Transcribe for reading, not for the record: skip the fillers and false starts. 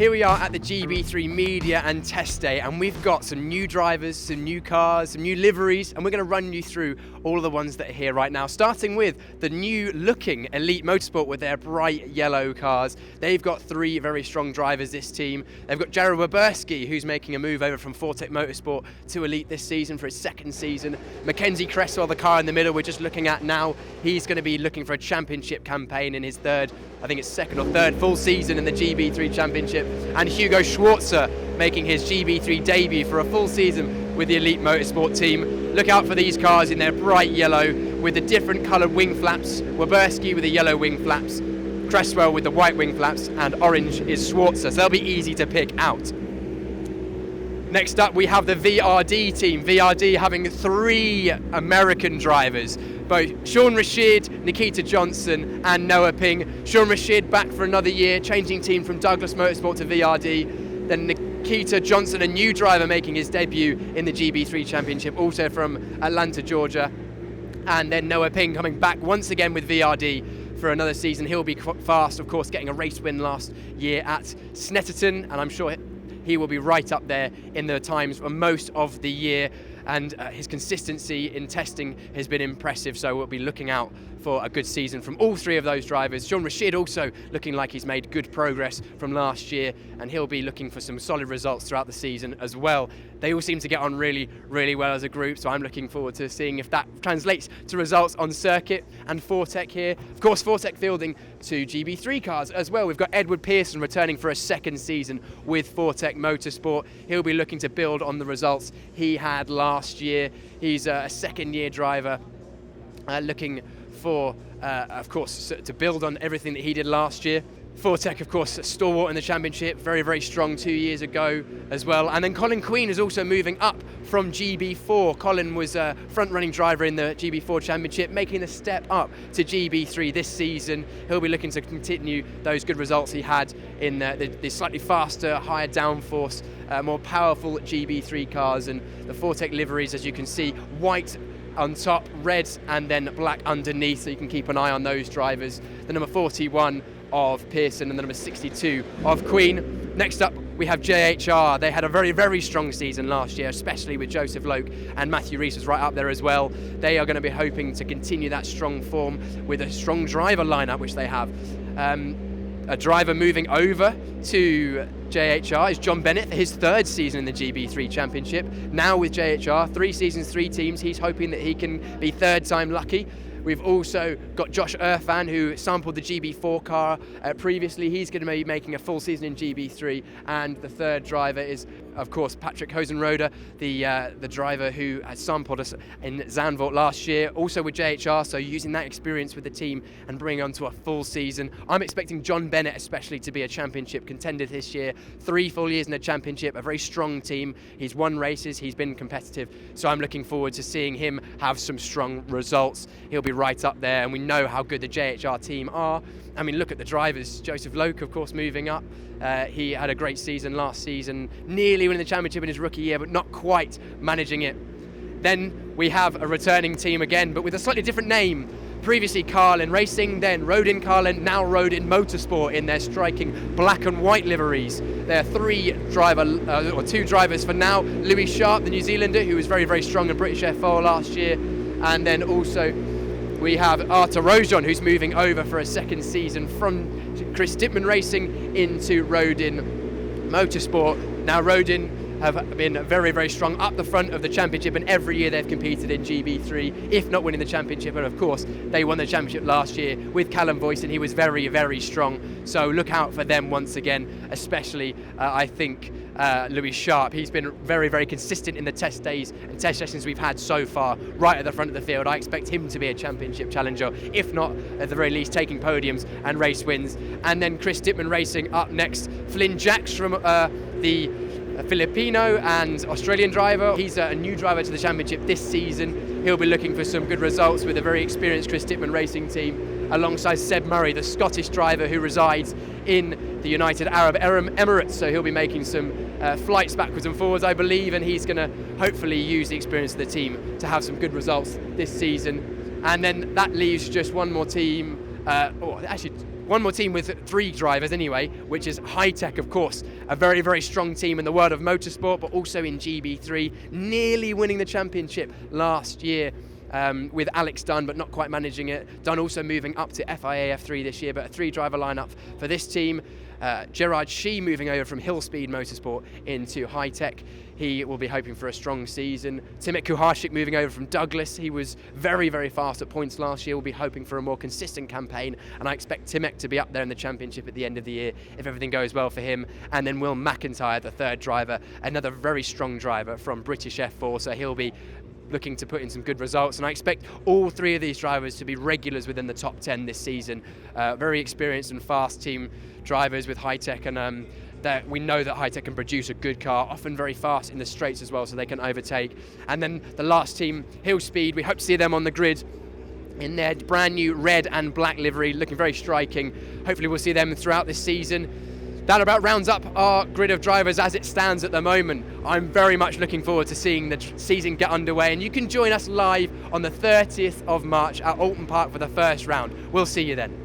Here we are at the GB3 Media and Test Day, and we've got some new drivers, some new cars, some new liveries, and we're going to run you through all of the ones that are here right now, starting with the new looking Elite Motorsport with their bright yellow cars. They've got three very strong drivers, this team. They've got Jared Weberski, who's making a move over from Fortec Motorsport to Elite this season for his second season. Mackenzie Cresswell, the car in the middle we're just looking at now, he's going to be looking for a championship campaign in his second or third full season in the GB3 Championship. And Hugo Schwarzer making his GB3 debut for a full season with the Elite Motorsport team. Look out for these cars in their bright yellow with the different coloured wing flaps. Weberski with the yellow wing flaps, Cresswell with the white wing flaps, and orange is Schwarzer, so they'll be easy to pick out. Next up we have the VRD team. VRD having three American drivers, both Sean Rashid, Nikita Johnson and Noah Ping. Sean Rashid back for another year, changing team from Douglas Motorsport to VRD. Then Nikita Johnson, a new driver making his debut in the GB3 Championship, also from Atlanta, Georgia. And then Noah Ping coming back once again with VRD for another season. He'll be fast, of course, getting a race win last year at Snetterton, and I'm sure he will be right up there in the times for most of the year. And his consistency in testing has been impressive, so we'll be looking out for a good season from all three of those drivers. Sean Rashid also looking like he's made good progress from last year, and he'll be looking for some solid results throughout the season as well. They all seem to get on really, really well as a group, so I'm looking forward to seeing if that translates to results on circuit. And Fortec here, of course, Fortec fielding two GB3 cars as well. We've got Edward Pearson returning for a second season with Fortec Motorsport. He'll be looking to build on the results he had last year. He's a second-year driver, looking for, of course, to build on everything that he did last year. Fortec, of course, stalwart in the championship, very, very strong 2 years ago as well. And then Colin Queen is also moving up from GB4. Colin was a front-running driver in the GB4 championship, making the step up to GB3 this season. He'll be looking to continue those good results he had in the slightly faster, higher downforce, more powerful GB3 cars. And the Fortec liveries, as you can see, white on top, red and then black underneath, so you can keep an eye on those drivers. The number 41 of Pearson and the number 62 of Queen. Next up we have JHR. They had a very, very strong season last year, especially with Joseph Loke, and Matthew Rees was right up there as well. They are going to be hoping to continue that strong form with a strong driver lineup, which they have. A driver moving over to JHR is John Bennett for his third season in the GB3 Championship. Now with JHR, 3 seasons, 3 teams, he's hoping that he can be third time lucky. We've also got Josh Irfan, who sampled the GB4 car previously. He's going to be making a full season in GB3. And the third driver is, of course, Patrick Hosenroder, the driver who has sampled us in Zandvoort last year, also with JHR, so using that experience with the team and bringing on to a full season. I'm expecting John Bennett especially to be a championship contender this year. 3 full years in the championship, a very strong team. He's won races, he's been competitive, so I'm looking forward to seeing him have some strong results. He'll be right up there, and we know how good the JHR team are. I mean, look at the drivers. Joseph Loke, of course, moving up. He had a great season last season, nearly winning the championship in his rookie year, but not quite managing it. Then we have a returning team again, but with a slightly different name. Previously Carlin Racing, then Rhoden Carlin, now Rhoden Motorsport in their striking black and white liveries. There are 2 drivers for now. Louis Sharp, the New Zealander, who was very, very strong in British F4 last year, and then also we have Arthur Rojon, who's moving over for a second season from Chris Dittman Racing into Rhoden Motorsport. Now Rhoden have been very, very strong up the front of the championship, and every year they've competed in GB3, if not winning the championship. And of course, they won the championship last year with Callum Boyce, and he was very, very strong. So look out for them once again, especially I think Louis Sharp. He's been very, very consistent in the test days and test sessions we've had so far, right at the front of the field. I expect him to be a championship challenger, if not at the very least taking podiums and race wins. And then Chris Dittman Racing up next. Flynn Jacks from the Filipino and Australian driver. He's a new driver to the championship this season. He'll be looking for some good results with a very experienced Chris Dittman Racing team, alongside Seb Murray, the Scottish driver who resides in the United Arab Emirates. So he'll be making some flights backwards and forwards, I believe, and he's going to hopefully use the experience of the team to have some good results this season. And then that leaves just one more team, one more team with 3 drivers anyway, which is Hi-Tech, of course, a very, very strong team in the world of motorsport, but also in GB3, nearly winning the championship last year. With Alex Dunn, but not quite managing it. Dunn also moving up to FIA F3 this year, but a 3-driver lineup for this team. Gerard Shee moving over from Hillspeed Motorsport into Hi-Tech. He will be hoping for a strong season. Timek Kuhashik moving over from Douglas. He was very, very fast at points last year. We'll be hoping for a more consistent campaign, and I expect Timek to be up there in the championship at the end of the year if everything goes well for him. And then Will McIntyre, the 3rd driver, another very strong driver from British F4, so he'll be looking to put in some good results, and I expect all 3 of these drivers to be regulars within the top 10 this season. Very experienced and fast team drivers with Hi-Tech, and that we know that Hi-Tech can produce a good car, often very fast in the straights as well, so they can overtake. And then the last team, Hillspeed, we hope to see them on the grid in their brand new red and black livery, looking very striking. Hopefully we'll see them throughout this season. That about rounds up our grid of drivers as it stands at the moment. I'm very much looking forward to seeing the season get underway, and you can join us live on the 30th of March at Oulton Park for the first round. We'll see you then.